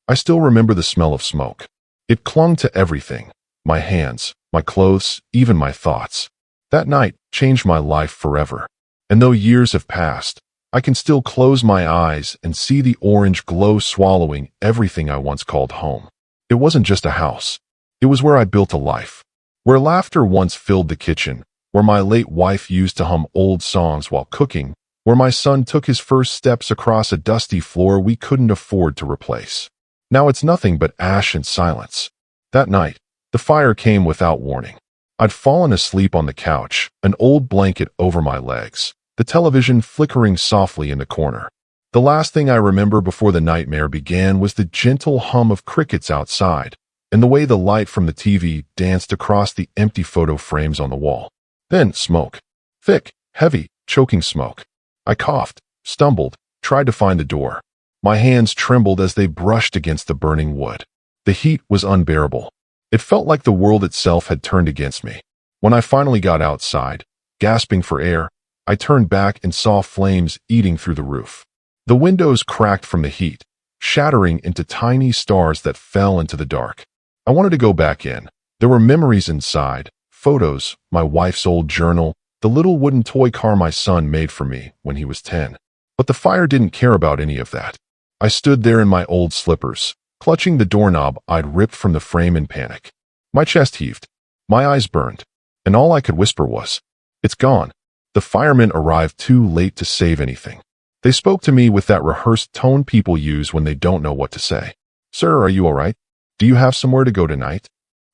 I still remember the smell of smoke. It clung to everything, my hands, my clothes, even my thoughts. That night changed my life forever. And though years have passed, I can still close my eyes and see the orange glow swallowing everything I once called home. It wasn't just a house. It was where I built a life. Where laughter once filled the kitchen, where my late wife used to hum old songs while cooking, where my son took his first steps across a dusty floor we couldn't afford to replace. Now it's nothing but ash and silence. That night, the fire came without warning. I'd fallen asleep on the couch, an old blanket over my legs, the television flickering softly in the corner. The last thing I remember before the nightmare began was the gentle hum of crickets outside, and the way the light from the TV danced across the empty photo frames on the wall. Then smoke. Thick, heavy, choking smoke. I coughed, stumbled, tried to find the door. My hands trembled as they brushed against the burning wood. The heat was unbearable. It felt like the world itself had turned against me. When I finally got outside, gasping for air, I turned back and saw flames eating through the roof. The windows cracked from the heat, shattering into tiny stars that fell into the dark. I wanted to go back in. There were memories inside, photos, my wife's old journal, the little wooden toy car my son made for me when he was 10. But the fire didn't care about any of that. I stood there in my old slippers, clutching the doorknob I'd ripped from the frame in panic. My chest heaved. My eyes burned. And all I could whisper was, "It's gone." The firemen arrived too late to save anything. They spoke to me with that rehearsed tone people use when they don't know what to say. "Sir, are you all right? Do you have somewhere to go tonight?"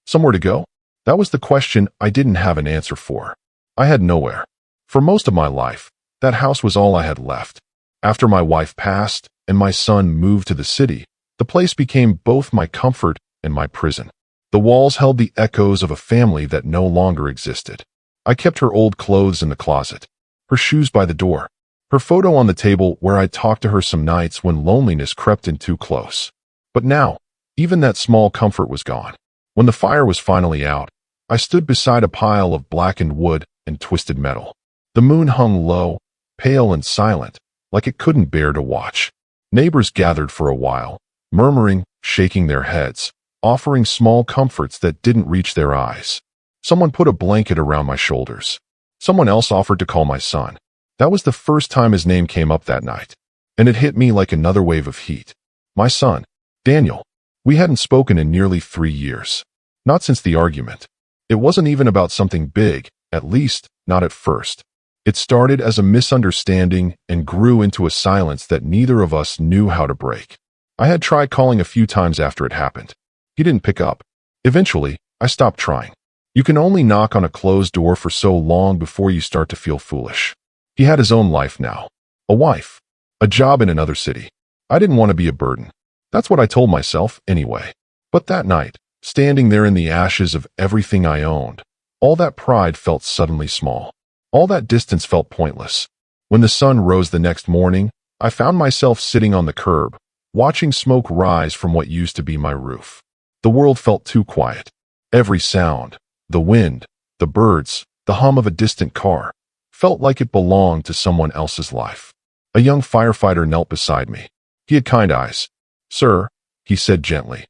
Somewhere to go? That was the question I didn't have an answer for. I had nowhere. For most of my life, that house was all I had left. After my wife passed and my son moved to the city, the place became both my comfort and my prison. The walls held the echoes of a family that no longer existed. I kept her old clothes in the closet, her shoes by the door, her photo on the table where I talked to her some nights when loneliness crept in too close. But now, even that small comfort was gone. When the fire was finally out, I stood beside a pile of blackened wood and twisted metal. The moon hung low, pale and silent, like it couldn't bear to watch. Neighbors gathered for a while, murmuring, shaking their heads, offering small comforts that didn't reach their eyes. Someone put a blanket around my shoulders. Someone else offered to call my son. That was the first time his name came up that night, and it hit me like another wave of heat. My son, Daniel. We hadn't spoken in nearly 3 years. Not since the argument. It wasn't even about something big, at least, not at first. It started as a misunderstanding and grew into a silence that neither of us knew how to break. I had tried calling a few times after it happened. He didn't pick up. Eventually, I stopped trying. You can only knock on a closed door for so long before you start to feel foolish. He had his own life now. A wife. A job in another city. I didn't want to be a burden. That's what I told myself, anyway. But that night, standing there in the ashes of everything I owned, all that pride felt suddenly small. All that distance felt pointless. When the sun rose the next morning, I found myself sitting on the curb, watching smoke rise from what used to be my roof. The world felt too quiet. Every sound, the wind, the birds, the hum of a distant car, felt like it belonged to someone else's life. A young firefighter knelt beside me. He had kind eyes. "Sir," he said gently,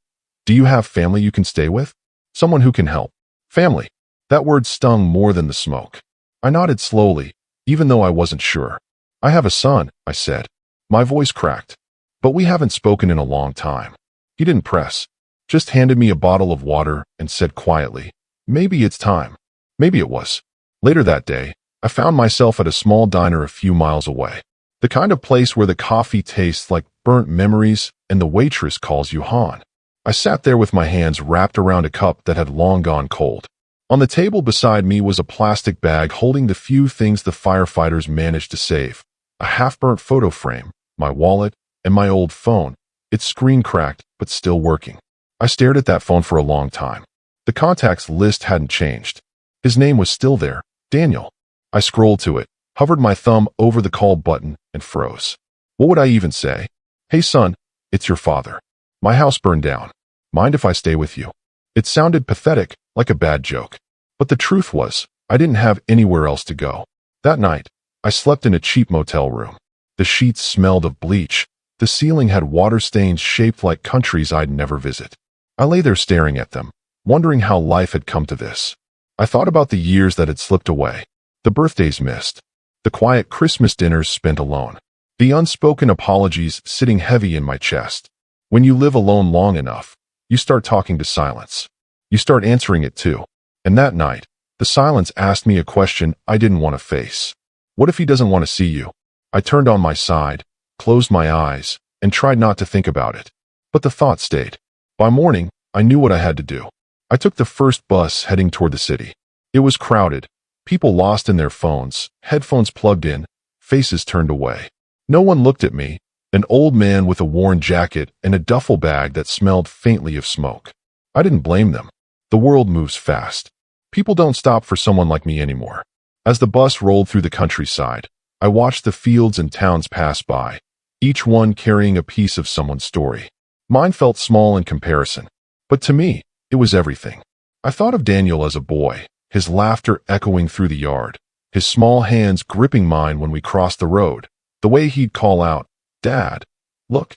"do you have family you can stay with? Someone who can help?" Family. That word stung more than the smoke. I nodded slowly, even though I wasn't sure. "I have a son," I said. My voice cracked. "But we haven't spoken in a long time." He didn't press, just handed me a bottle of water and said quietly, "Maybe it's time." Maybe it was. Later that day, I found myself at a small diner a few miles away. The kind of place where the coffee tastes like burnt memories and the waitress calls you Han. I sat there with my hands wrapped around a cup that had long gone cold. On the table beside me was a plastic bag holding the few things the firefighters managed to save. A half-burnt photo frame, my wallet, and my old phone. Its screen cracked, but still working. I stared at that phone for a long time. The contacts list hadn't changed. His name was still there, Daniel. I scrolled to it, hovered my thumb over the call button, and froze. What would I even say? "Hey son, it's your father. My house burned down. Mind if I stay with you?" It sounded pathetic, like a bad joke. But the truth was, I didn't have anywhere else to go. That night, I slept in a cheap motel room. The sheets smelled of bleach. The ceiling had water stains shaped like countries I'd never visit. I lay there staring at them, wondering how life had come to this. I thought about the years that had slipped away, the birthdays missed, the quiet Christmas dinners spent alone, the unspoken apologies sitting heavy in my chest. When you live alone long enough, you start talking to silence. You start answering it too. And that night, the silence asked me a question I didn't want to face. What if he doesn't want to see you? I turned on my side, closed my eyes, and tried not to think about it. But the thought stayed. By morning, I knew what I had to do. I took the first bus heading toward the city. It was crowded, people lost in their phones, headphones plugged in, faces turned away. No one looked at me, an old man with a worn jacket and a duffel bag that smelled faintly of smoke. I didn't blame them. The world moves fast. People don't stop for someone like me anymore. As the bus rolled through the countryside, I watched the fields and towns pass by, each one carrying a piece of someone's story. Mine felt small in comparison, but to me, it was everything. I thought of Daniel as a boy, his laughter echoing through the yard, his small hands gripping mine when we crossed the road, the way he'd call out, "Dad, look,"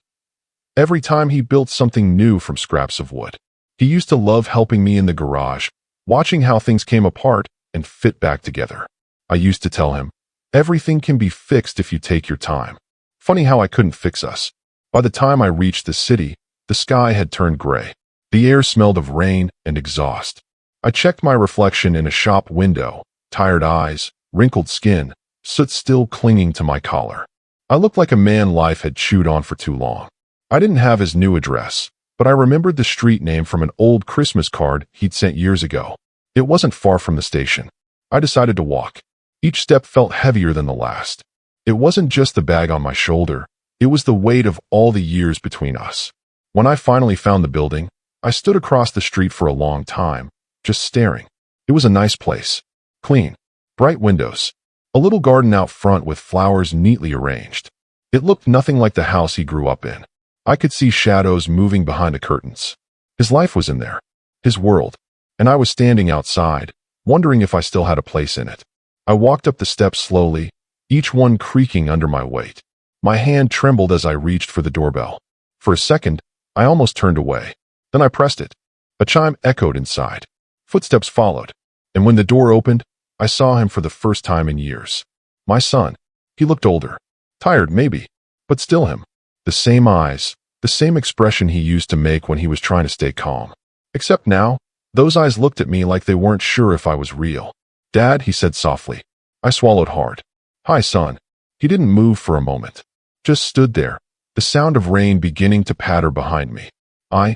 every time he built something new from scraps of wood. He used to love helping me in the garage, watching how things came apart and fit back together. I used to tell him, everything can be fixed if you take your time. Funny how I couldn't fix us. By the time I reached the city, the sky had turned gray. The air smelled of rain and exhaust. I checked my reflection in a shop window, tired eyes, wrinkled skin, soot still clinging to my collar. I looked like a man life had chewed on for too long. I didn't have his new address, but I remembered the street name from an old Christmas card he'd sent years ago. It wasn't far from the station. I decided to walk. Each step felt heavier than the last. It wasn't just the bag on my shoulder. It was the weight of all the years between us. When I finally found the building, I stood across the street for a long time, just staring. It was a nice place. Clean. Bright windows. A little garden out front with flowers neatly arranged. It looked nothing like the house he grew up in. I could see shadows moving behind the curtains. His life was in there. His world. And I was standing outside, wondering if I still had a place in it. I walked up the steps slowly, each one creaking under my weight. My hand trembled as I reached for the doorbell. For a second, I almost turned away. Then I pressed it. A chime echoed inside. Footsteps followed. And when the door opened, I saw him for the first time in years. My son. He looked older. Tired, maybe. But still him. The same eyes, the same expression he used to make when he was trying to stay calm. Except now, those eyes looked at me like they weren't sure if I was real. "Dad," he said softly. I swallowed hard. "Hi, son." He didn't move for a moment. Just stood there, the sound of rain beginning to patter behind me. I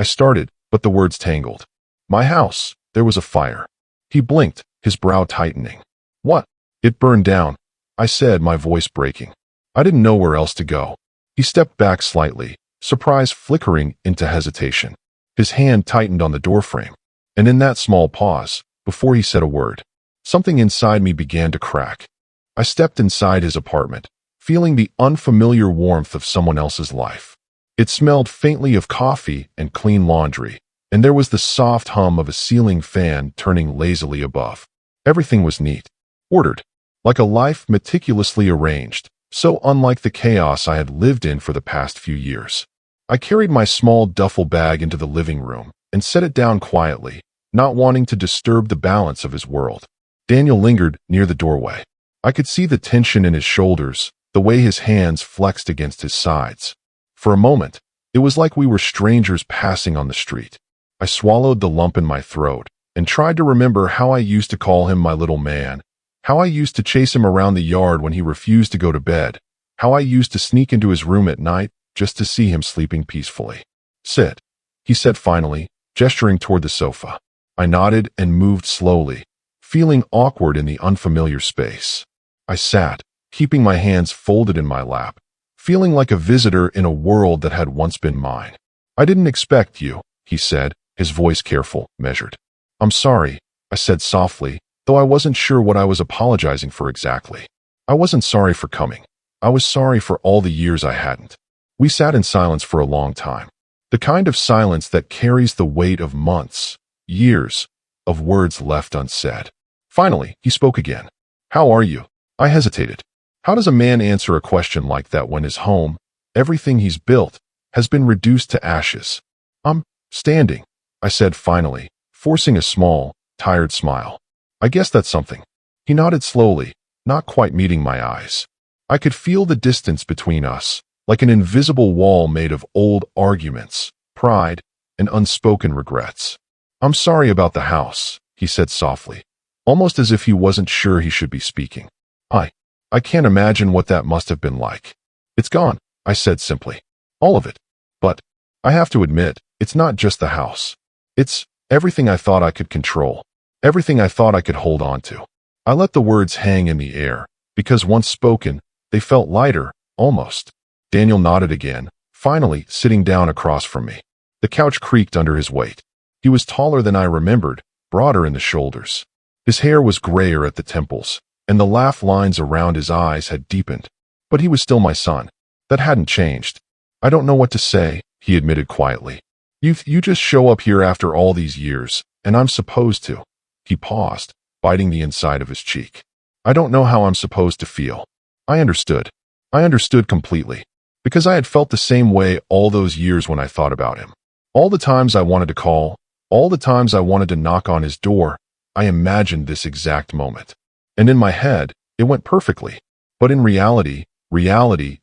started, but the words tangled. "My house, there was a fire." He blinked, his brow tightening. "What?" "It burned down," I said, my voice breaking. I didn't know where else to go. He stepped back slightly, surprise flickering into hesitation. His hand tightened on the doorframe. And in that small pause, before he said a word, something inside me began to crack. I stepped inside his apartment, feeling the unfamiliar warmth of someone else's life. It smelled faintly of coffee and clean laundry, and there was the soft hum of a ceiling fan turning lazily above. Everything was neat, ordered, like a life meticulously arranged, so unlike the chaos I had lived in for the past few years. I carried my small duffel bag into the living room and set it down quietly, not wanting to disturb the balance of his world. Daniel lingered near the doorway. I could see the tension in his shoulders, the way his hands flexed against his sides. For a moment, it was like we were strangers passing on the street. I swallowed the lump in my throat and tried to remember how I used to call him my little man, how I used to chase him around the yard when he refused to go to bed, how I used to sneak into his room at night just to see him sleeping peacefully. "Sit," he said finally, gesturing toward the sofa. I nodded and moved slowly, feeling awkward in the unfamiliar space. I sat, keeping my hands folded in my lap, feeling like a visitor in a world that had once been mine. "I didn't expect you," he said, his voice careful, measured. "I'm sorry," I said softly, though I wasn't sure what I was apologizing for exactly. I wasn't sorry for coming. I was sorry for all the years I hadn't. We sat in silence for a long time. The kind of silence that carries the weight of months, years, of words left unsaid. Finally, he spoke again. "How are you?" I hesitated. How does a man answer a question like that when his home, everything he's built, has been reduced to ashes. I'm standing, I said finally, forcing a small, tired smile. I guess that's something. He nodded slowly, not quite meeting my eyes. I could feel the distance between us, like an invisible wall made of old arguments, pride, and unspoken regrets. I'm sorry about the house, he said softly, almost as if he wasn't sure he should be speaking. I can't imagine what that must have been like. It's gone, I said simply. All of it. But I have to admit, it's not just the house. It's everything I thought I could control, everything I thought I could hold on to. I let the words hang in the air, because once spoken, they felt lighter, almost. Daniel nodded again, finally sitting down across from me. The couch creaked under his weight. He was taller than I remembered, broader in the shoulders. His hair was grayer at the temples, and the laugh lines around his eyes had deepened. But he was still my son. That hadn't changed. I don't know what to say, he admitted quietly. You just show up here after all these years, and I'm supposed to. He paused, biting the inside of his cheek. I don't know how I'm supposed to feel. I understood. I understood completely. Because I had felt the same way all those years when I thought about him. All the times I wanted to call, all the times I wanted to knock on his door, I imagined this exact moment. And in my head, it went perfectly. But in reality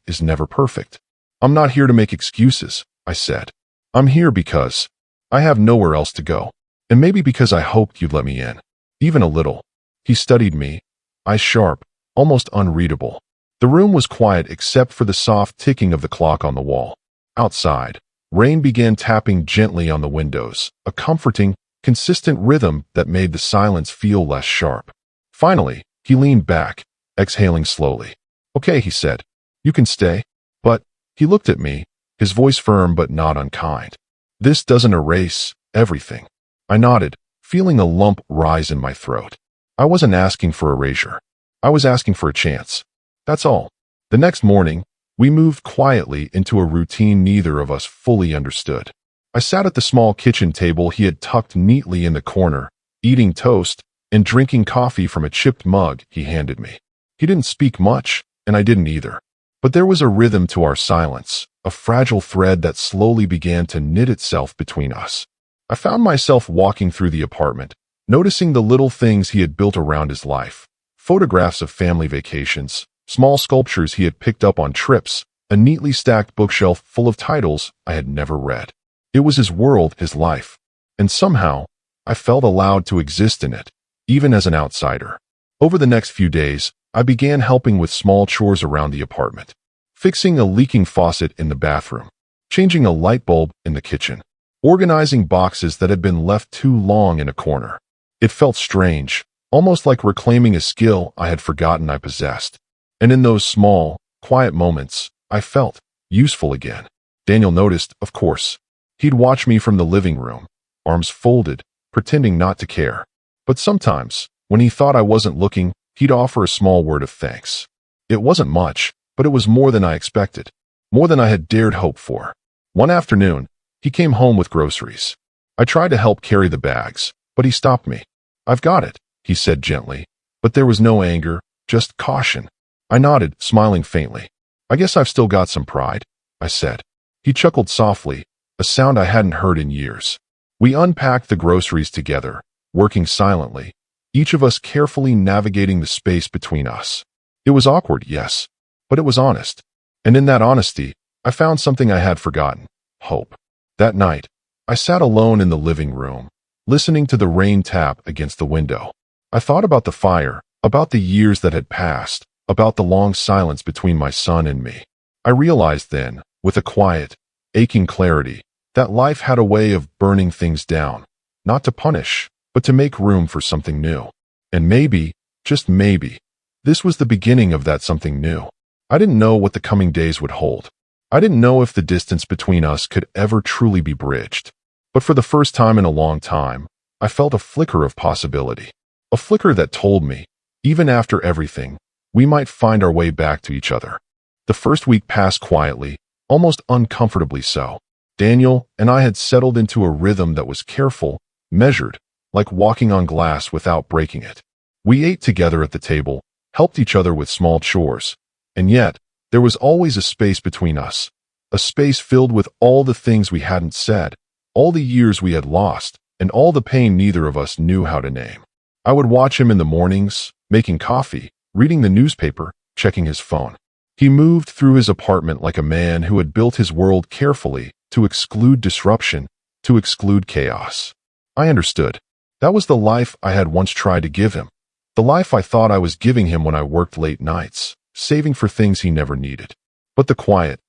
is never perfect. I'm not here to make excuses, I said. I'm here because I have nowhere else to go. And maybe because I hoped you'd let me in. Even a little. He studied me, eyes sharp, almost unreadable. The room was quiet except for the soft ticking of the clock on the wall. Outside, rain began tapping gently on the windows, a comforting, consistent rhythm that made the silence feel less sharp. Finally, he leaned back, exhaling slowly. Okay, he said. You can stay. But he looked at me, his voice firm but not unkind. This doesn't erase everything. I nodded, feeling a lump rise in my throat. I wasn't asking for erasure. I was asking for a chance. That's all. The next morning, we moved quietly into a routine neither of us fully understood. I sat at the small kitchen table he had tucked neatly in the corner, eating toast and drinking coffee from a chipped mug he handed me. He didn't speak much, and I didn't either. But there was a rhythm to our silence, a fragile thread that slowly began to knit itself between us. I found myself walking through the apartment, noticing the little things he had built around his life. Photographs of family vacations, small sculptures he had picked up on trips, a neatly stacked bookshelf full of titles I had never read. It was his world, his life. And somehow, I felt allowed to exist in it, even as an outsider. Over the next few days, I began helping with small chores around the apartment. Fixing a leaking faucet in the bathroom, changing a light bulb in the kitchen, organizing boxes that had been left too long in a corner. It felt strange, almost like reclaiming a skill I had forgotten I possessed. And in those small, quiet moments, I felt useful again. Daniel noticed, of course. He'd watch me from the living room, arms folded, pretending not to care. But sometimes, when he thought I wasn't looking, he'd offer a small word of thanks. It wasn't much, but it was more than I expected, more than I had dared hope for. One afternoon, he came home with groceries. I tried to help carry the bags, but he stopped me. I've got it, he said gently, but there was no anger, just caution. I nodded, smiling faintly. I guess I've still got some pride, I said. He chuckled softly, a sound I hadn't heard in years. We unpacked the groceries together, working silently, each of us carefully navigating the space between us. It was awkward, yes, but it was honest. And in that honesty, I found something I had forgotten: hope. That night, I sat alone in the living room, listening to the rain tap against the window. I thought about the fire, about the years that had passed, about the long silence between my son and me. I realized then, with a quiet, aching clarity, that life had a way of burning things down, not to punish, but to make room for something new. And maybe, just maybe, this was the beginning of that something new. I didn't know what the coming days would hold. I didn't know if the distance between us could ever truly be bridged. But for the first time in a long time, I felt a flicker of possibility. A flicker that told me, even after everything, we might find our way back to each other. The first week passed quietly, almost uncomfortably so. Daniel and I had settled into a rhythm that was careful, measured, like walking on glass without breaking it. We ate together at the table, helped each other with small chores, and yet, there was always a space between us, a space filled with all the things we hadn't said, all the years we had lost, and all the pain neither of us knew how to name. I would watch him in the mornings, making coffee, reading the newspaper, checking his phone. He moved through his apartment like a man who had built his world carefully to exclude disruption, to exclude chaos. I understood. That was the life I had once tried to give him. The life I thought I was giving him when I worked late nights, saving for things he never needed. But the quiet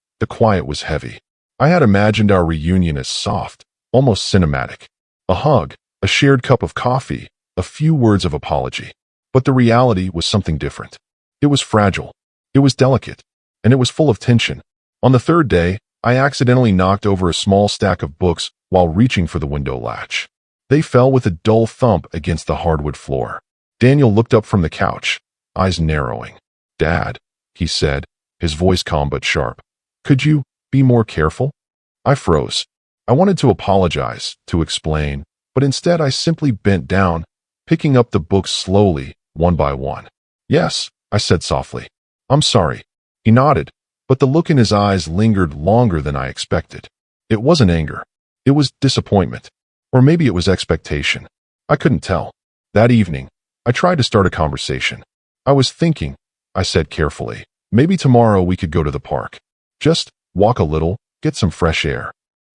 was heavy. I had imagined our reunion as soft, almost cinematic. A hug, a shared cup of coffee, a few words of apology. But the reality was something different. It was fragile. It was delicate. And it was full of tension. On the third day, I accidentally knocked over a small stack of books while reaching for the window latch. They fell with a dull thump against the hardwood floor. Daniel looked up from the couch, eyes narrowing. "Dad," he said, his voice calm but sharp. "Could you be more careful?" I froze. I wanted to apologize, to explain, but instead I simply bent down, picking up the books slowly, one by one. "Yes," I said softly. "I'm sorry." He nodded, but the look in his eyes lingered longer than I expected. It wasn't anger. It was disappointment. Or maybe it was expectation. I couldn't tell. That evening, I tried to start a conversation. "I was thinking," I said carefully, "maybe tomorrow we could go to the park. Just walk a little, get some fresh air."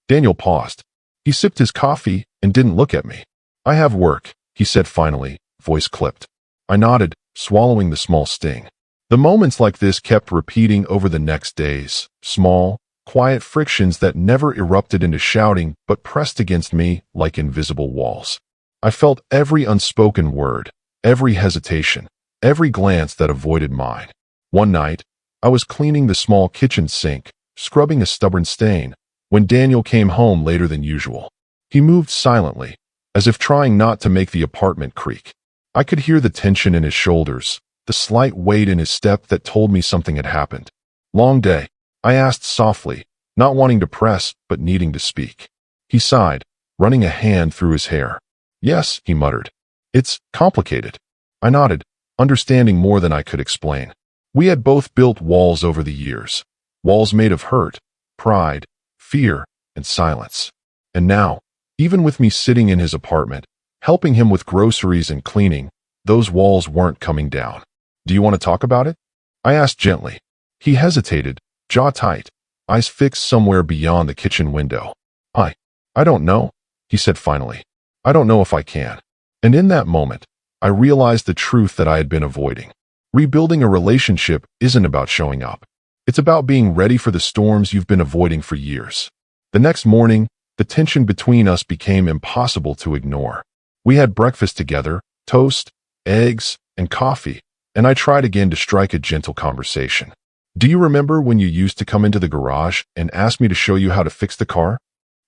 Daniel paused. He sipped his coffee and didn't look at me. "I have work," he said finally, voice clipped. I nodded, swallowing the small sting. The moments like this kept repeating over the next days, small, quiet frictions that never erupted into shouting but pressed against me like invisible walls. I felt every unspoken word, every hesitation, every glance that avoided mine. One night, I was cleaning the small kitchen sink, scrubbing a stubborn stain, when Daniel came home later than usual. He moved silently, as if trying not to make the apartment creak. I could hear the tension in his shoulders, the slight weight in his step that told me something had happened. "Long day?" I asked softly, not wanting to press but needing to speak. He sighed, running a hand through his hair. "Yes," he muttered. "It's complicated." I nodded, understanding more than I could explain. We had both built walls over the years, walls made of hurt, pride, fear, and silence. And now, even with me sitting in his apartment, helping him with groceries and cleaning, those walls weren't coming down. "Do you want to talk about it?" I asked gently. He hesitated, jaw tight, eyes fixed somewhere beyond the kitchen window. I don't know," he said finally. "I don't know if I can." And in that moment, I realized the truth that I had been avoiding. Rebuilding a relationship isn't about showing up. It's about being ready for the storms you've been avoiding for years. The next morning, the tension between us became impossible to ignore. We had breakfast together, toast, eggs, and coffee, and I tried again to strike a gentle conversation. "Do you remember when you used to come into the garage and ask me to show you how to fix the car?"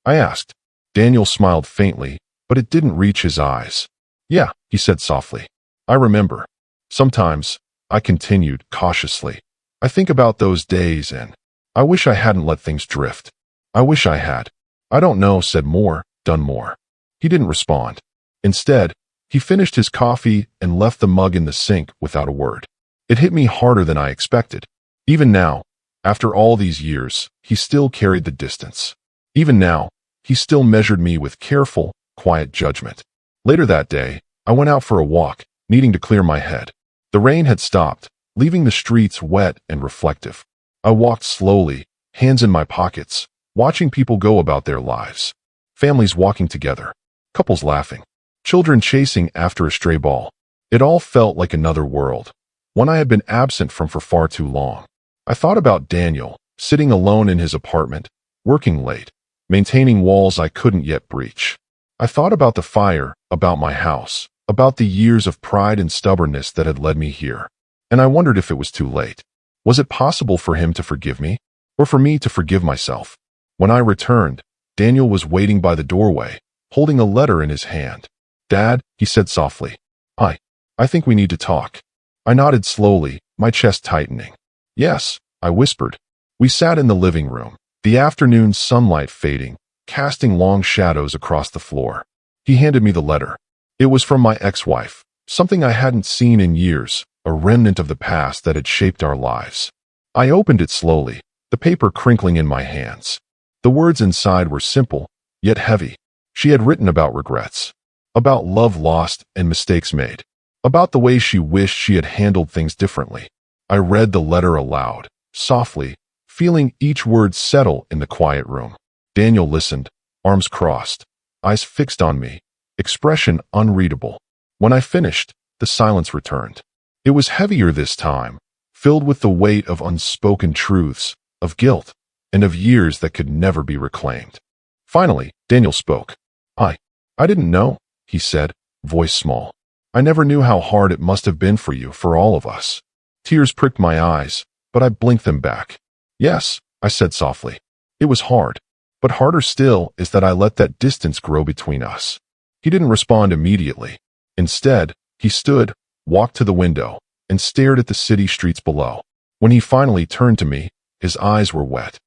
I asked. Daniel smiled faintly, but it didn't reach his eyes. "Yeah," he said softly. "I remember. Sometimes," I continued cautiously, "I think about those days and I wish I hadn't let things drift. I wish I had." "I don't know," said more, done more. He didn't respond. Instead, he finished his coffee and left the mug in the sink without a word. It hit me harder than I expected. Even now, after all these years, he still carried the distance. Even now, he still measured me with careful, quiet judgment. Later that day, I went out for a walk, needing to clear my head. The rain had stopped, leaving the streets wet and reflective. I walked slowly, hands in my pockets, watching people go about their lives. Families walking together, couples laughing, children chasing after a stray ball. It all felt like another world, one I had been absent from for far too long. I thought about Daniel, sitting alone in his apartment, working late, maintaining walls I couldn't yet breach. I thought about the fire, about my house, about the years of pride and stubbornness that had led me here. And I wondered if it was too late. Was it possible for him to forgive me, or for me to forgive myself? When I returned, Daniel was waiting by the doorway, holding a letter in his hand. "Dad," he said softly, I think we need to talk." I nodded slowly, my chest tightening. "Yes," I whispered. We sat in the living room, the afternoon sunlight fading, casting long shadows across the floor. He handed me the letter. It was from my ex-wife, something I hadn't seen in years, a remnant of the past that had shaped our lives. I opened it slowly, the paper crinkling in my hands. The words inside were simple, yet heavy. She had written about regrets, about love lost and mistakes made, about the way she wished she had handled things differently. I read the letter aloud, softly, feeling each word settle in the quiet room. Daniel listened, arms crossed, eyes fixed on me, expression unreadable. When I finished, the silence returned. It was heavier this time, filled with the weight of unspoken truths, of guilt, and of years that could never be reclaimed. Finally, Daniel spoke. I didn't know, he said, voice small. I never knew how hard it must have been for you, for all of us. Tears pricked my eyes, but I blinked them back. Yes, I said softly. It was hard. But harder still is that I let that distance grow between us. He didn't respond immediately. Instead, he stood, walked to the window, and stared at the city streets below. When he finally turned to me, his eyes were wet.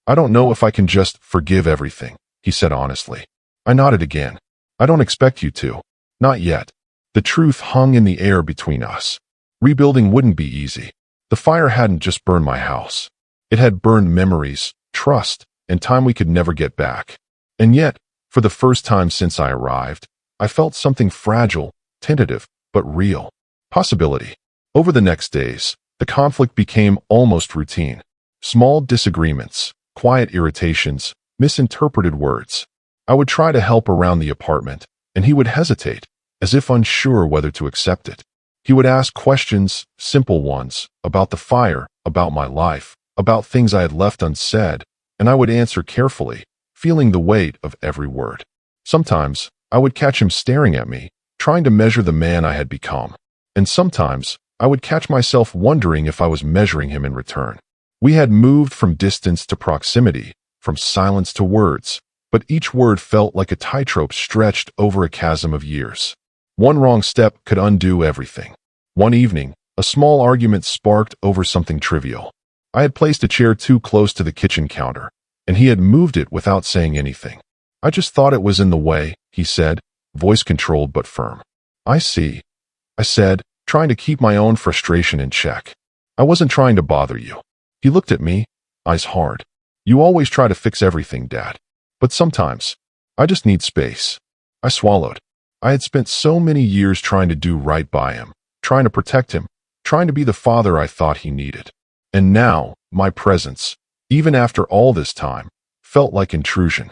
I don't know if I can just forgive everything, he said honestly. I nodded again. I don't expect you to. Not yet. The truth hung in the air between us. Rebuilding wouldn't be easy. The fire hadn't just burned my house. It had burned memories, trust, and time we could never get back. And yet, for the first time since I arrived, I felt something fragile, tentative, but real. Possibility. Over the next days, the conflict became almost routine. Small disagreements, quiet irritations, misinterpreted words. I would try to help around the apartment, and he would hesitate, as if unsure whether to accept it. He would ask questions, simple ones, about the fire, about my life, about things I had left unsaid, and I would answer carefully, feeling the weight of every word. Sometimes, I would catch him staring at me, trying to measure the man I had become. And sometimes, I would catch myself wondering if I was measuring him in return. We had moved from distance to proximity, from silence to words, but each word felt like a tightrope stretched over a chasm of years. One wrong step could undo everything. One evening, a small argument sparked over something trivial. I had placed a chair too close to the kitchen counter, and he had moved it without saying anything. I just thought it was in the way, he said, voice controlled but firm. I see, I said, trying to keep my own frustration in check. I wasn't trying to bother you. He looked at me, eyes hard. You always try to fix everything, Dad. But sometimes, I just need space. I swallowed. I had spent so many years trying to do right by him, trying to protect him, trying to be the father I thought he needed. And now, my presence, even after all this time, felt like intrusion.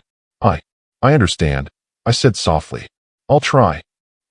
I understand, I said softly. I'll try.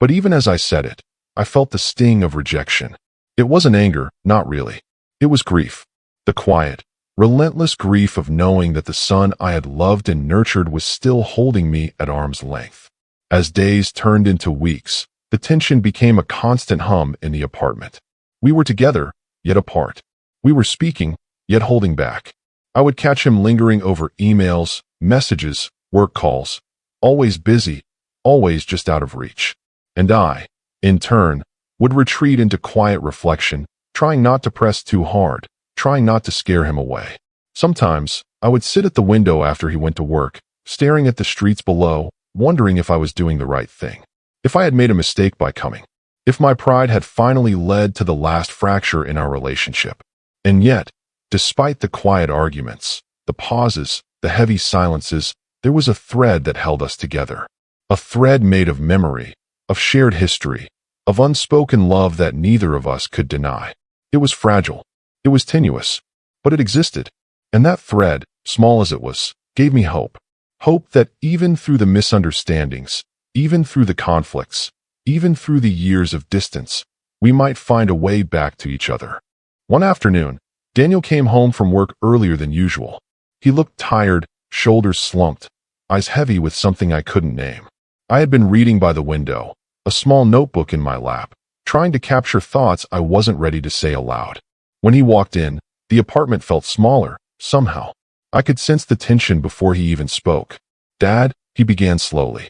But even as I said it, I felt the sting of rejection. It wasn't anger, not really. It was grief. The quiet, relentless grief of knowing that the son I had loved and nurtured was still holding me at arm's length. As days turned into weeks, the tension became a constant hum in the apartment. We were together, yet apart. We were speaking, yet holding back. I would catch him lingering over emails, messages, work calls, always busy, always just out of reach. And I, in turn, would retreat into quiet reflection, trying not to press too hard, trying not to scare him away. Sometimes, I would sit at the window after he went to work, staring at the streets below, wondering if I was doing the right thing. If I had made a mistake by coming. If my pride had finally led to the last fracture in our relationship. And yet, despite the quiet arguments, the pauses, the heavy silences, there was a thread that held us together. A thread made of memory, of shared history, of unspoken love that neither of us could deny. It was fragile. It was tenuous. But it existed. And that thread, small as it was, gave me hope. Hope that even through the misunderstandings, even through the conflicts, even through the years of distance, we might find a way back to each other. One afternoon, Daniel came home from work earlier than usual. He looked tired, shoulders slumped, eyes heavy with something I couldn't name. I had been reading by the window, a small notebook in my lap, trying to capture thoughts I wasn't ready to say aloud. When he walked in, the apartment felt smaller, somehow. I could sense the tension before he even spoke. Dad, he began slowly.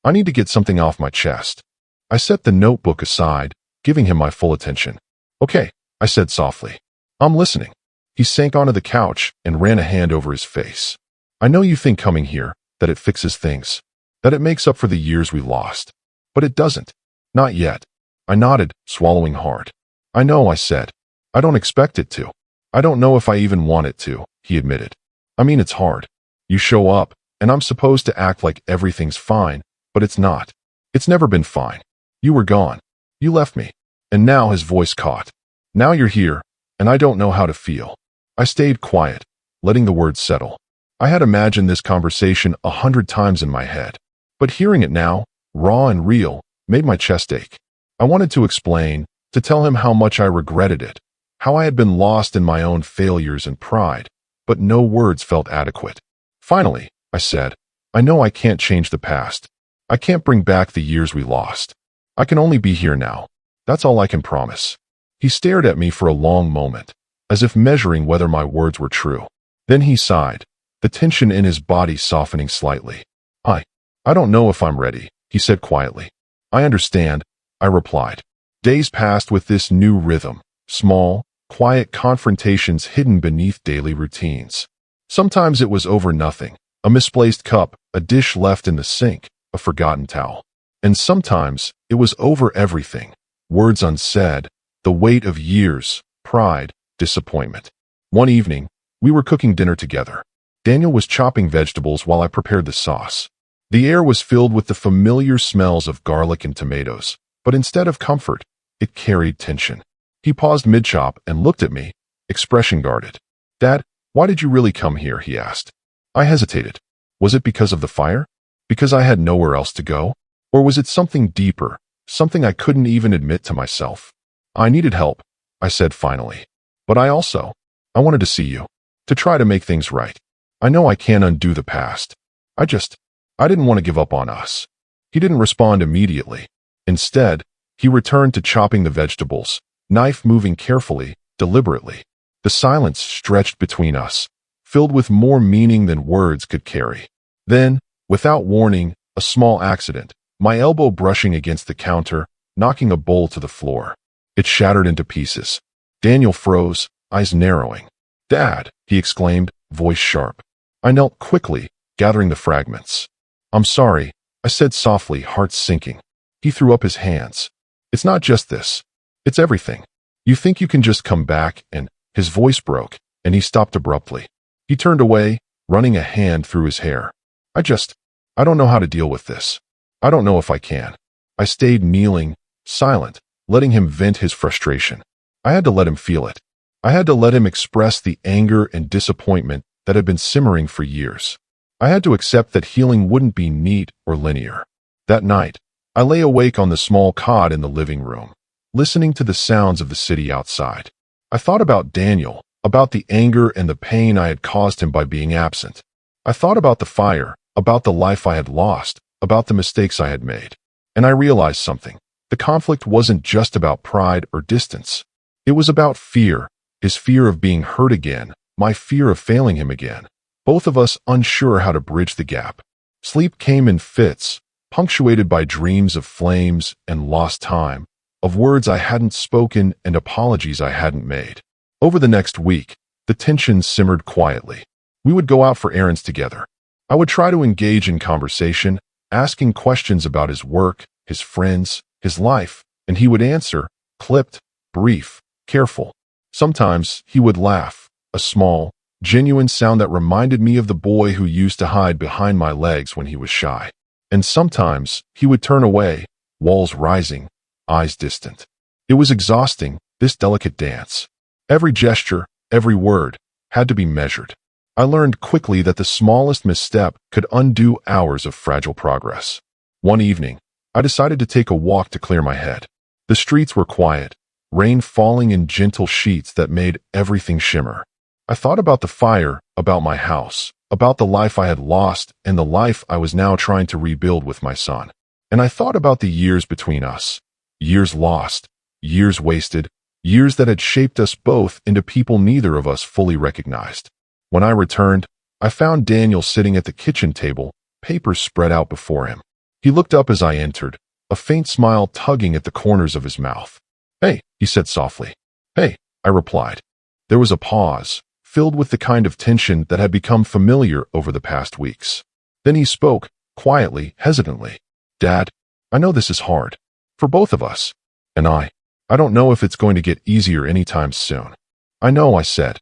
I need to get something off my chest. I set the notebook aside, giving him my full attention. Okay, I said softly. I'm listening. He sank onto the couch and ran a hand over his face. I know you think coming here, that it fixes things, that it makes up for the years we lost. But it doesn't. Not yet. I nodded, swallowing hard. I know, I said. I don't expect it to. I don't know if I even want it to, he admitted. I mean, it's hard. You show up, and I'm supposed to act like everything's fine, but it's not. It's never been fine. You were gone. You left me. And now his voice caught. Now you're here, and I don't know how to feel. I stayed quiet, letting the words settle. I had imagined this conversation 100 times in my head, but hearing it now, raw and real, made my chest ache. I wanted to explain, to tell him how much I regretted it, how I had been lost in my own failures and pride, but no words felt adequate. Finally, I said, I know I can't change the past. I can't bring back the years we lost. I can only be here now. That's all I can promise. He stared at me for a long moment, as if measuring whether my words were true. Then he sighed, the tension in his body softening slightly. I don't know if I'm ready, he said quietly. I understand, I replied. Days passed with this new rhythm, small, quiet confrontations hidden beneath daily routines. Sometimes it was over nothing, a misplaced cup, a dish left in the sink, a forgotten towel. And sometimes it was over everything, words unsaid, the weight of years, pride, disappointment. One evening, we were cooking dinner together. Daniel was chopping vegetables while I prepared the sauce. The air was filled with the familiar smells of garlic and tomatoes, but instead of comfort, it carried tension. He paused mid-chop and looked at me, expression guarded. Dad, why did you really come here? He asked. I hesitated. Was it because of the fire? Because I had nowhere else to go? Or was it something deeper, something I couldn't even admit to myself? I needed help, I said finally. But I wanted to see you, to try to make things right. I know I can't undo the past. I didn't want to give up on us. He didn't respond immediately. Instead, he returned to chopping the vegetables, knife moving carefully, deliberately. The silence stretched between us, filled with more meaning than words could carry. Then, without warning, a small accident, my elbow brushing against the counter, knocking a bowl to the floor. It shattered into pieces. Daniel froze, eyes narrowing. Dad, he exclaimed, voice sharp. I knelt quickly, gathering the fragments. I'm sorry, I said softly, heart sinking. He threw up his hands. It's not just this. It's everything. You think you can just come back and... His voice broke, and he stopped abruptly. He turned away, running a hand through his hair. I don't know how to deal with this. I don't know if I can. I stayed kneeling, silent, letting him vent his frustration. I had to let him feel it. I had to let him express the anger and disappointment that had been simmering for years. I had to accept that healing wouldn't be neat or linear. That night, I lay awake on the small cot in the living room, listening to the sounds of the city outside. I thought about Daniel, about the anger and the pain I had caused him by being absent. I thought about the fire, about the life I had lost, about the mistakes I had made. And I realized something. The conflict wasn't just about pride or distance. It was about fear, his fear of being hurt again, my fear of failing him again. Both of us unsure how to bridge the gap. Sleep came in fits, punctuated by dreams of flames and lost time, of words I hadn't spoken and apologies I hadn't made. Over the next week, the tension simmered quietly. We would go out for errands together. I would try to engage in conversation, asking questions about his work, his friends, his life, and he would answer, clipped, brief, careful. Sometimes he would laugh, a small, genuine sound that reminded me of the boy who used to hide behind my legs when he was shy. And sometimes he would turn away, walls rising, eyes distant. It was exhausting, this delicate dance. Every gesture, every word, had to be measured. I learned quickly that the smallest misstep could undo hours of fragile progress. One evening, I decided to take a walk to clear my head. The streets were quiet, rain falling in gentle sheets that made everything shimmer. I thought about the fire, about my house, about the life I had lost and the life I was now trying to rebuild with my son. And I thought about the years between us. Years lost, years wasted, years that had shaped us both into people neither of us fully recognized. When I returned, I found Daniel sitting at the kitchen table, papers spread out before him. He looked up as I entered, a faint smile tugging at the corners of his mouth. Hey, he said softly. Hey, I replied. There was a pause, filled with the kind of tension that had become familiar over the past weeks. Then he spoke, quietly, hesitantly. Dad, I know this is hard. For both of us. And I don't know if it's going to get easier anytime soon. I know, I said,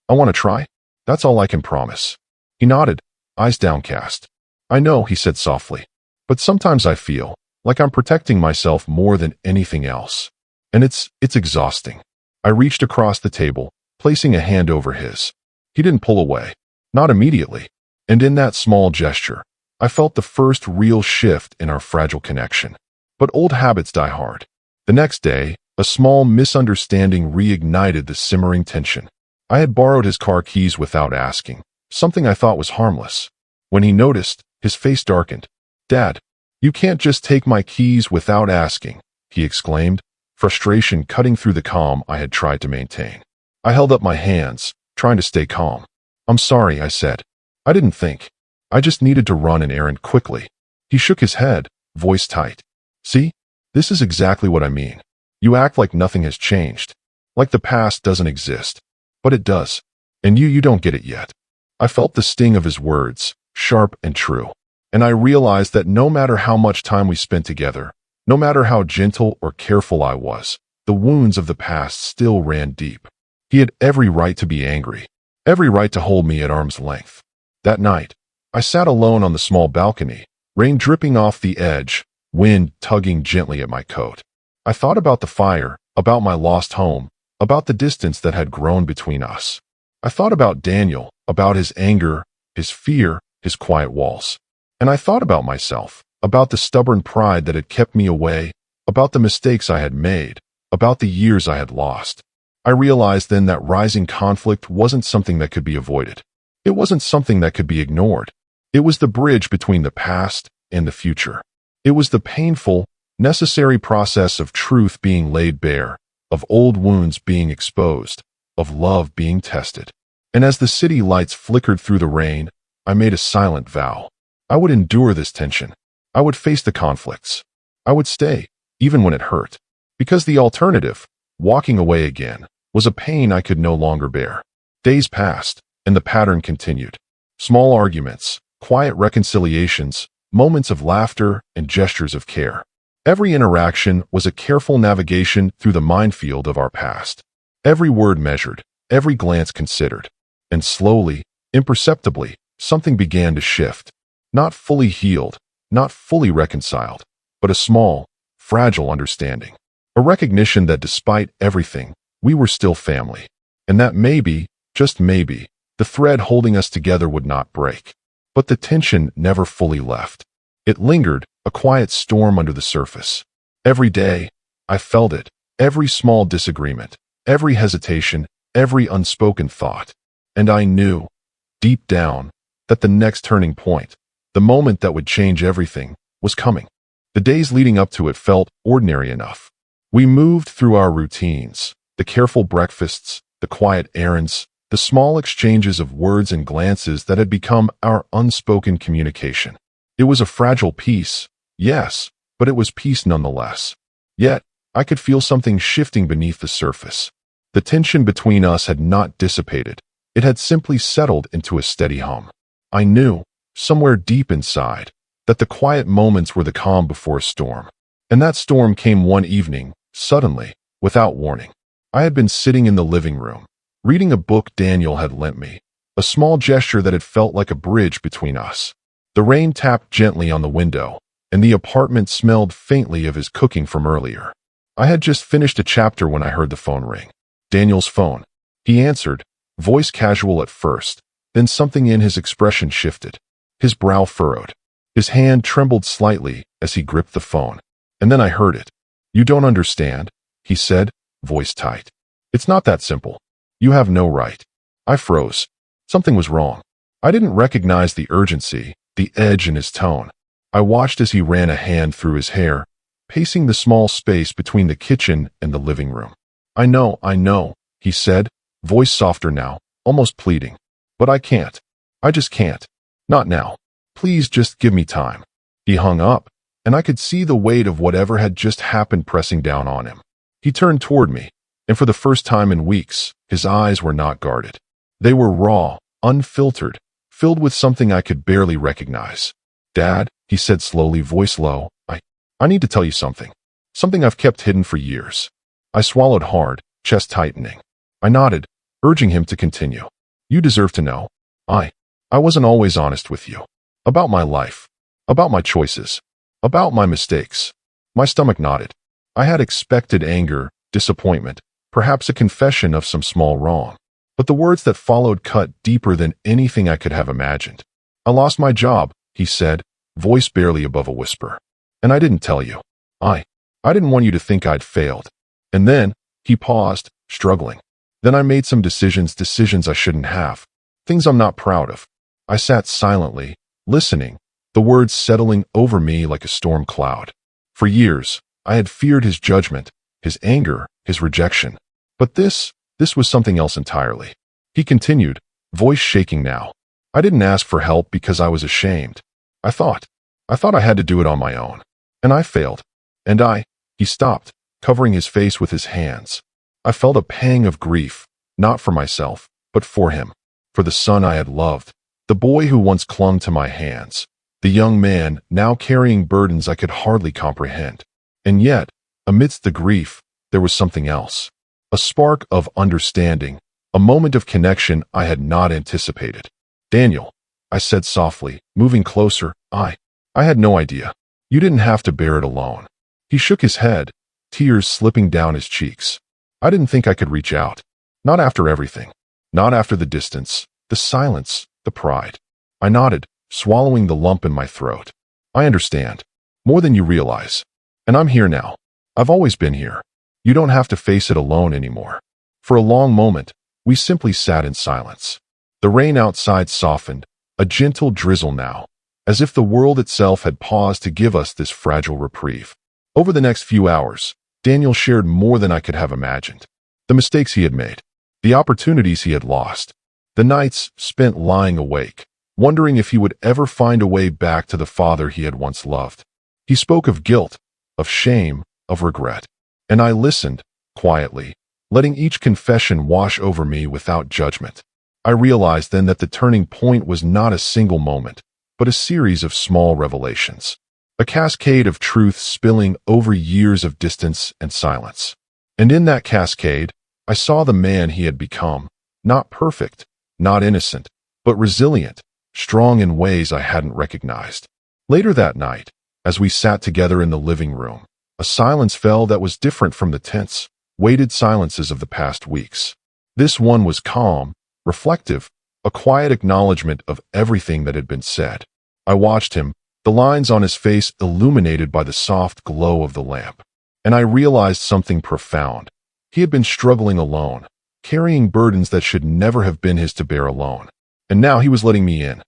I want to try. That's all I can promise." He nodded, eyes downcast. "I know," he said softly, "but sometimes I feel like I'm protecting myself more than anything else. And it's exhausting." I reached across the table, placing a hand over his. He didn't pull away. Not immediately. And in that small gesture, I felt the first real shift in our fragile connection. But old habits die hard. The next day, a small misunderstanding reignited the simmering tension. I had borrowed his car keys without asking, something I thought was harmless. When he noticed, his face darkened. "Dad, you can't just take my keys without asking," he exclaimed, frustration cutting through the calm I had tried to maintain. I held up my hands, trying to stay calm. "I'm sorry," I said. "I didn't think. I just needed to run an errand quickly." He shook his head, voice tight. "See? This is exactly what I mean. You act like nothing has changed. Like the past doesn't exist. But it does. And you don't get it yet." I felt the sting of his words, sharp and true. And I realized that no matter how much time we spent together, no matter how gentle or careful I was, the wounds of the past still ran deep. He had every right to be angry, every right to hold me at arm's length. That night, I sat alone on the small balcony, rain dripping off the edge, wind tugging gently at my coat. I thought about the fire, about my lost home, about the distance that had grown between us. I thought about Daniel, about his anger, his fear, his quiet walls. And I thought about myself, about the stubborn pride that had kept me away, about the mistakes I had made, about the years I had lost. I realized then that rising conflict wasn't something that could be avoided. It wasn't something that could be ignored. It was the bridge between the past and the future. It was the painful, necessary process of truth being laid bare, of old wounds being exposed, of love being tested. And as the city lights flickered through the rain, I made a silent vow. I would endure this tension. I would face the conflicts. I would stay, even when it hurt. Because the alternative, walking away again, was a pain I could no longer bear. Days passed, and the pattern continued. Small arguments, quiet reconciliations, moments of laughter, and gestures of care. Every interaction was a careful navigation through the minefield of our past. Every word measured, every glance considered. And slowly, imperceptibly, something began to shift. Not fully healed, not fully reconciled, but a small, fragile understanding. A recognition that despite everything, we were still family. And that maybe, just maybe, the thread holding us together would not break. But the tension never fully left. It lingered, a quiet storm under the surface. Every day, I felt it, every small disagreement, every hesitation, every unspoken thought. And I knew, deep down, that the next turning point, the moment that would change everything, was coming. The days leading up to it felt ordinary enough. We moved through our routines, the careful breakfasts, the quiet errands, the small exchanges of words and glances that had become our unspoken communication. It was a fragile peace, yes, but it was peace nonetheless. Yet, I could feel something shifting beneath the surface. The tension between us had not dissipated. It had simply settled into a steady hum. I knew, somewhere deep inside, that the quiet moments were the calm before a storm. And that storm came one evening, suddenly, without warning. I had been sitting in the living room, reading a book Daniel had lent me, a small gesture that had felt like a bridge between us. The rain tapped gently on the window, and the apartment smelled faintly of his cooking from earlier. I had just finished a chapter when I heard the phone ring. Daniel's phone. He answered, voice casual at first, then something in his expression shifted. His brow furrowed. His hand trembled slightly as he gripped the phone. And then I heard it. "You don't understand," he said, voice tight. "It's not that simple. You have no right." I froze. Something was wrong. I didn't recognize the urgency, the edge in his tone. I watched as he ran a hand through his hair, pacing the small space between the kitchen and the living room. I know, he said, voice softer now, almost pleading. "But I can't. I just can't. Not now. Please just give me time." He hung up, and I could see the weight of whatever had just happened pressing down on him. He turned toward me, and for the first time in weeks, his eyes were not guarded. They were raw, unfiltered, filled with something I could barely recognize. "Dad," he said slowly, voice low, I need to tell you something. Something I've kept hidden for years." I swallowed hard, chest tightening. I nodded, urging him to continue. You deserve to know. I wasn't always honest with you. About my life. About my choices. About my mistakes. My stomach nodded. I had expected anger, disappointment, perhaps a confession of some small wrong. But the words that followed cut deeper than anything I could have imagined. I lost my job, he said, voice barely above a whisper. And I didn't tell you. I didn't want you to think I'd failed. And then, he paused, struggling. Then I made some decisions I shouldn't have. Things I'm not proud of. I sat silently, listening, the words settling over me like a storm cloud. For years, I had feared his judgment, his anger, his rejection. But this was something else entirely. He continued, voice shaking now. I didn't ask for help because I was ashamed. I thought I had to do it on my own. And I failed. And he stopped, covering his face with his hands. I felt a pang of grief, not for myself, but for him. For the son I had loved. The boy who once clung to my hands. The young man now carrying burdens I could hardly comprehend. And yet, amidst the grief, there was something else. A spark of understanding, a moment of connection I had not anticipated. Daniel, I said softly, moving closer, I had no idea. You didn't have to bear it alone. He shook his head, tears slipping down his cheeks. I didn't think I could reach out. Not after everything. Not after the distance, the silence, the pride. I nodded, swallowing the lump in my throat. I understand. More than you realize. And I'm here now. I've always been here. You don't have to face it alone anymore. For a long moment, we simply sat in silence. The rain outside softened, a gentle drizzle now, as if the world itself had paused to give us this fragile reprieve. Over the next few hours, Daniel shared more than I could have imagined. The mistakes he had made, the opportunities he had lost, the nights spent lying awake, wondering if he would ever find a way back to the father he had once loved. He spoke of guilt, of shame, of regret. And I listened, quietly, letting each confession wash over me without judgment. I realized then that the turning point was not a single moment, but a series of small revelations. A cascade of truth spilling over years of distance and silence. And in that cascade, I saw the man he had become, not perfect, not innocent, but resilient, strong in ways I hadn't recognized. Later that night, as we sat together in the living room, a silence fell that was different from the tense, weighted silences of the past weeks. This one was calm, reflective, a quiet acknowledgement of everything that had been said. I watched him, the lines on his face illuminated by the soft glow of the lamp. And I realized something profound. He had been struggling alone, carrying burdens that should never have been his to bear alone. And now he was letting me in.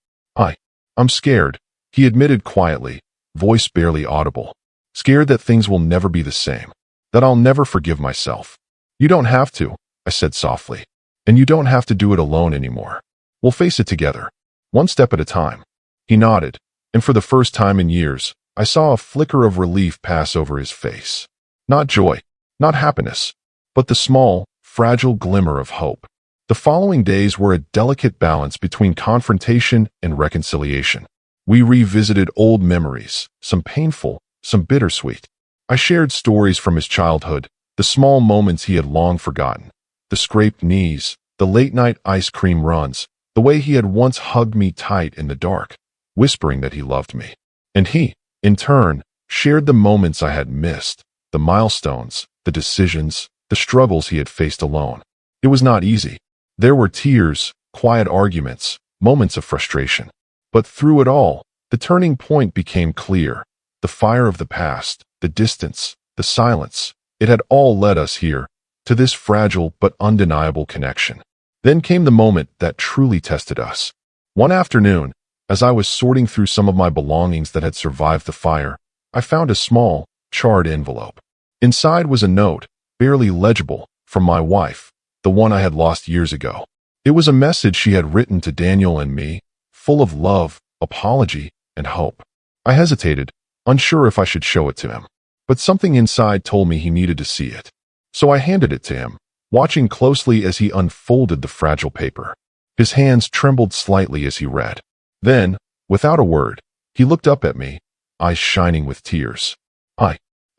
I'm scared, he admitted quietly, voice barely audible. Scared that things will never be the same, that I'll never forgive myself. You don't have to, I said softly. And you don't have to do it alone anymore. We'll face it together, one step at a time. He nodded, and for the first time in years, I saw a flicker of relief pass over his face. Not joy, not happiness, but the small, fragile glimmer of hope. The following days were a delicate balance between confrontation and reconciliation. We revisited old memories, some painful, some bittersweet. I shared stories from his childhood, the small moments he had long forgotten, the scraped knees, the late-night ice cream runs, the way he had once hugged me tight in the dark, whispering that he loved me. And he, in turn, shared the moments I had missed, the milestones, the decisions, the struggles he had faced alone. It was not easy. There were tears, quiet arguments, moments of frustration. But through it all, the turning point became clear. The fire of the past, the distance, the silence, it had all led us here, to this fragile but undeniable connection. Then came the moment that truly tested us. One afternoon, as I was sorting through some of my belongings that had survived the fire, I found a small, charred envelope. Inside was a note, barely legible, from my wife, the one I had lost years ago. It was a message she had written to Daniel and me, full of love, apology, and hope. I hesitated, unsure if I should show it to him. But something inside told me he needed to see it. So I handed it to him, watching closely as he unfolded the fragile paper. His hands trembled slightly as he read. Then, without a word, he looked up at me, eyes shining with tears. I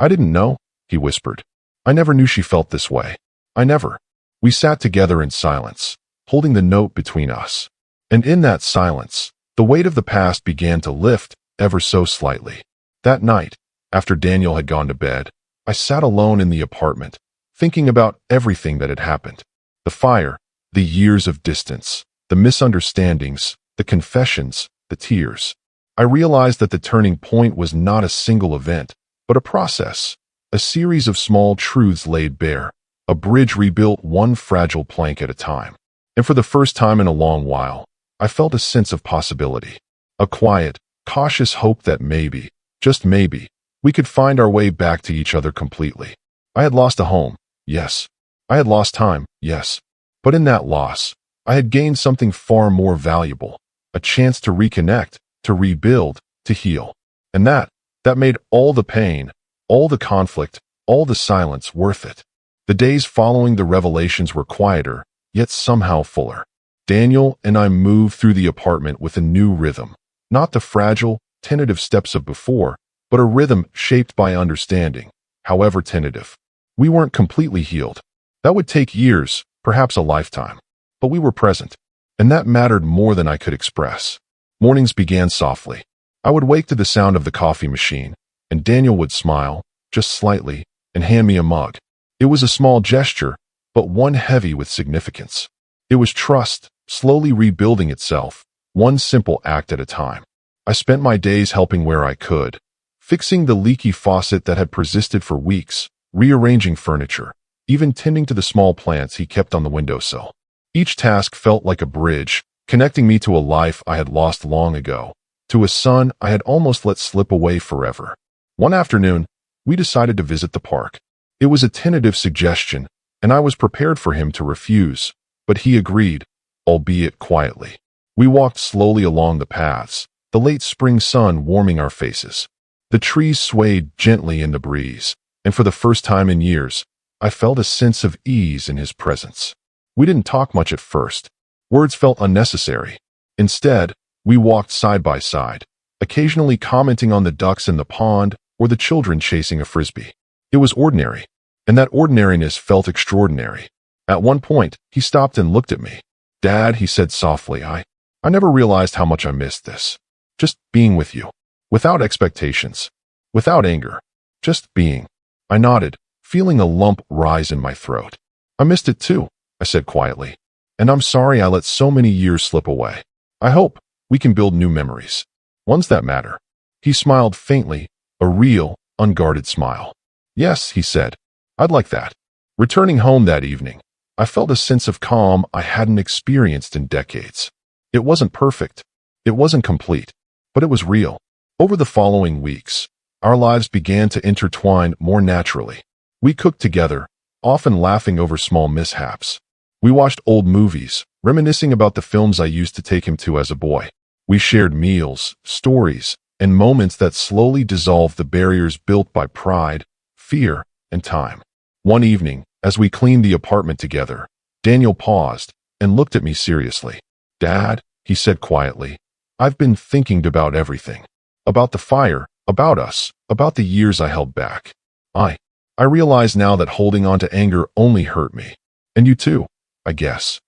didn't know, he whispered. I never knew she felt this way. I never. We sat together in silence, holding the note between us. And in that silence, the weight of the past began to lift ever so slightly. That night, after Daniel had gone to bed, I sat alone in the apartment, thinking about everything that had happened. The fire, the years of distance, the misunderstandings, the confessions, the tears. I realized that the turning point was not a single event, but a process, a series of small truths laid bare, a bridge rebuilt one fragile plank at a time. And for the first time in a long while, I felt a sense of possibility, a quiet, cautious hope that maybe, just maybe, we could find our way back to each other completely. I had lost a home, yes. I had lost time, yes. But in that loss, I had gained something far more valuable, a chance to reconnect, to rebuild, to heal. And that made all the pain, all the conflict, all the silence worth it. The days following the revelations were quieter, yet somehow fuller. Daniel and I moved through the apartment with a new rhythm, not the fragile, tentative steps of before, but a rhythm shaped by understanding, however tentative. We weren't completely healed. That would take years, perhaps a lifetime. But we were present, and that mattered more than I could express. Mornings began softly. I would wake to the sound of the coffee machine, and Daniel would smile, just slightly, and hand me a mug. It was a small gesture, but one heavy with significance. It was trust, slowly rebuilding itself, one simple act at a time. I spent my days helping where I could, fixing the leaky faucet that had persisted for weeks, rearranging furniture, even tending to the small plants he kept on the windowsill. Each task felt like a bridge, connecting me to a life I had lost long ago, to a son I had almost let slip away forever. One afternoon, we decided to visit the park. It was a tentative suggestion, and I was prepared for him to refuse, but he agreed, albeit quietly. We walked slowly along the paths, the late spring sun warming our faces. The trees swayed gently in the breeze, and for the first time in years, I felt a sense of ease in his presence. We didn't talk much at first. Words felt unnecessary. Instead, we walked side by side, occasionally commenting on the ducks in the pond or the children chasing a frisbee. It was ordinary, and that ordinariness felt extraordinary. At one point, he stopped and looked at me. "Dad," he said softly, I never realized how much I missed this. Just being with you. Without expectations. Without anger. Just being. I nodded, feeling a lump rise in my throat. "I missed it too," I said quietly. "And I'm sorry I let so many years slip away. I hope we can build new memories. Ones that matter." He smiled faintly, a real, unguarded smile. "Yes," he said. "I'd like that." Returning home that evening, I felt a sense of calm I hadn't experienced in decades. It wasn't perfect. It wasn't complete. But it was real. Over the following weeks, our lives began to intertwine more naturally. We cooked together, often laughing over small mishaps. We watched old movies, reminiscing about the films I used to take him to as a boy. We shared meals, stories, and moments that slowly dissolved the barriers built by pride, fear, and time. One evening, as we cleaned the apartment together, Daniel paused and looked at me seriously. "Dad," he said quietly, "I've been thinking about everything. About the fire, about us, about the years I held back. I realize now that holding on to anger only hurt me. And you too, I guess."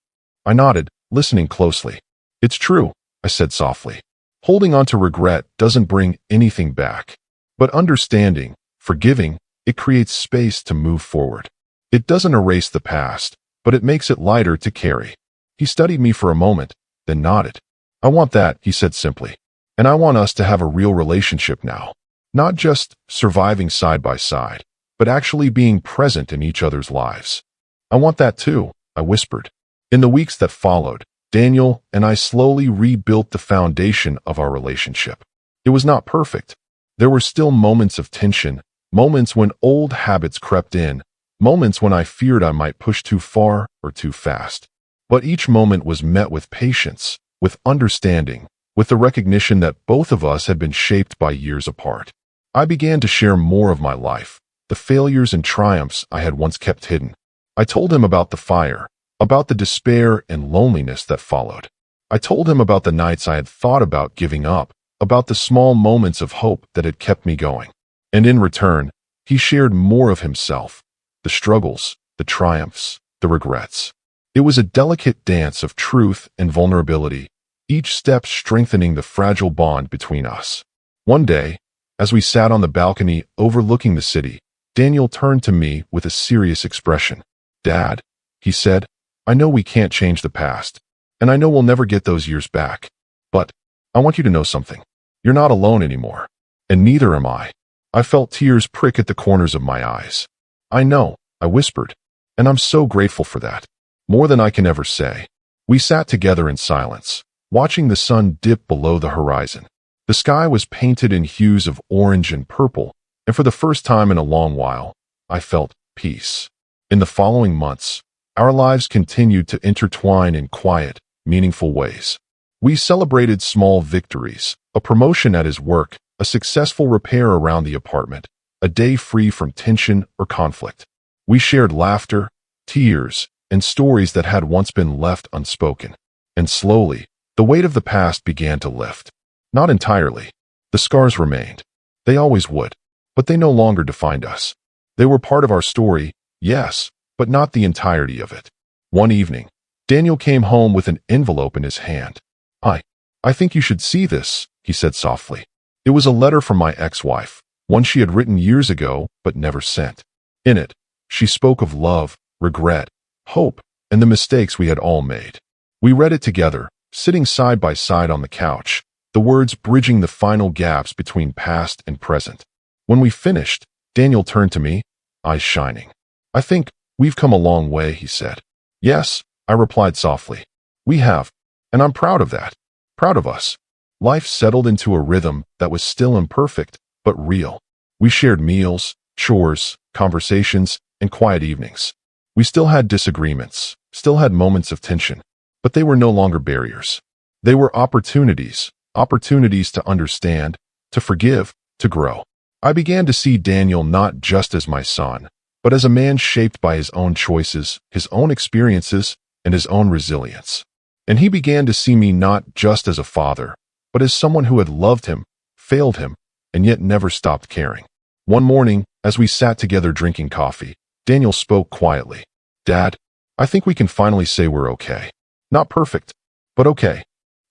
I nodded, listening closely. "It's true," I said softly. "Holding on to regret doesn't bring anything back. But understanding, forgiving, it creates space to move forward. It doesn't erase the past, but it makes it lighter to carry." He studied me for a moment, then nodded. "I want that," he said simply. "And I want us to have a real relationship now. Not just surviving side by side, but actually being present in each other's lives." "I want that too," I whispered. In the weeks that followed, Daniel and I slowly rebuilt the foundation of our relationship. It was not perfect. There were still moments of tension, moments when old habits crept in, moments when I feared I might push too far or too fast. But each moment was met with patience, with understanding, with the recognition that both of us had been shaped by years apart. I began to share more of my life, the failures and triumphs I had once kept hidden. I told him about the fire, about the despair and loneliness that followed. I told him about the nights I had thought about giving up, about the small moments of hope that had kept me going. And in return, he shared more of himself, the struggles, the triumphs, the regrets. It was a delicate dance of truth and vulnerability, each step strengthening the fragile bond between us. One day, as we sat on the balcony overlooking the city, Daniel turned to me with a serious expression. "Dad," he said, "I know we can't change the past, and I know we'll never get those years back. But I want you to know something. You're not alone anymore. And neither am I." I felt tears prick at the corners of my eyes. "I know," I whispered, "and I'm so grateful for that. More than I can ever say." We sat together in silence, watching the sun dip below the horizon. The sky was painted in hues of orange and purple, and for the first time in a long while, I felt peace. In the following months, our lives continued to intertwine in quiet, meaningful ways. We celebrated small victories, a promotion at his work, a successful repair around the apartment, a day free from tension or conflict. We shared laughter, tears, and stories that had once been left unspoken. And slowly, the weight of the past began to lift. Not entirely. The scars remained. They always would. But they no longer defined us. They were part of our story, yes, but not the entirety of it. One evening, Daniel came home with an envelope in his hand. I think you should see this," he said softly. It was a letter from my ex-wife, one she had written years ago but never sent. In it, she spoke of love, regret, hope, and the mistakes we had all made. We read it together, sitting side by side on the couch, the words bridging the final gaps between past and present. When we finished, Daniel turned to me, eyes shining. "I think we've come a long way," he said. "Yes," I replied softly. "We have, and I'm proud of that. Proud of us." Life settled into a rhythm that was still imperfect, but real. We shared meals, chores, conversations, and quiet evenings. We still had disagreements, still had moments of tension, but they were no longer barriers. They were opportunities to understand, to forgive, to grow. I began to see Daniel not just as my son, but as a man shaped by his own choices, his own experiences, and his own resilience. And he began to see me not just as a father, but as someone who had loved him, failed him, and yet never stopped caring. One morning, as we sat together drinking coffee, Daniel spoke quietly. "Dad, I think we can finally say we're okay. Not perfect, but okay."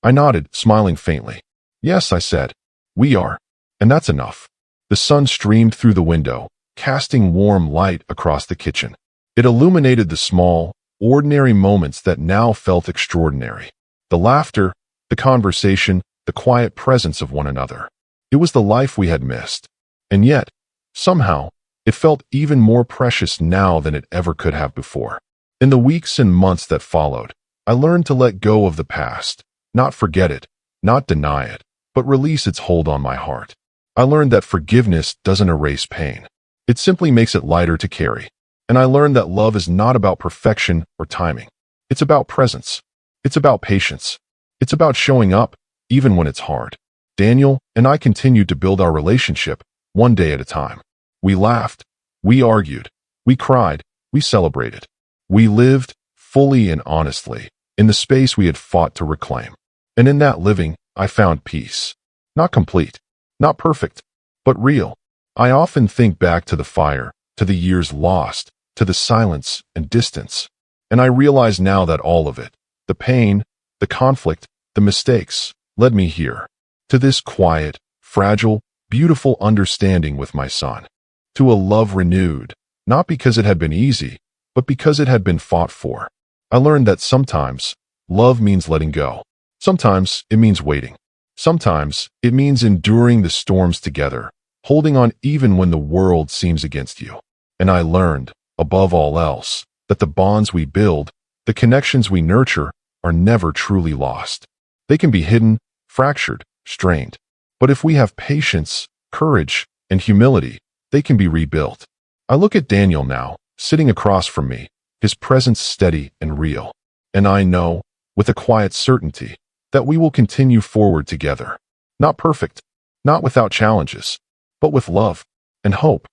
I nodded, smiling faintly. "Yes," I said, "we are. And that's enough." The sun streamed through the window, casting warm light across the kitchen. It illuminated the small, ordinary moments that now felt extraordinary. The laughter, the conversation, the quiet presence of one another. It was the life we had missed. And yet, somehow, it felt even more precious now than it ever could have before. In the weeks and months that followed, I learned to let go of the past, not forget it, not deny it, but release its hold on my heart. I learned that forgiveness doesn't erase pain. It simply makes it lighter to carry. And I learned that love is not about perfection or timing. It's about presence. It's about patience. It's about showing up, even when it's hard. Daniel and I continued to build our relationship, one day at a time. We laughed. We argued. We cried. We celebrated. We lived, fully and honestly, in the space we had fought to reclaim. And in that living, I found peace. Not complete. Not perfect. But real. I often think back to the fire, to the years lost, to the silence and distance. And I realize now that all of it, the pain, the conflict, the mistakes, led me here. To this quiet, fragile, beautiful understanding with my son. To a love renewed, not because it had been easy, but because it had been fought for. I learned that sometimes, love means letting go. Sometimes it means waiting. Sometimes it means enduring the storms together, holding on even when the world seems against you. And I learned, above all else, that the bonds we build, the connections we nurture, are never truly lost. They can be hidden, fractured, strained. But if we have patience, courage, and humility, they can be rebuilt. I look at Daniel now, sitting across from me, his presence steady and real. And I know, with a quiet certainty, that we will continue forward together. Not perfect, not without challenges, but with love and hope.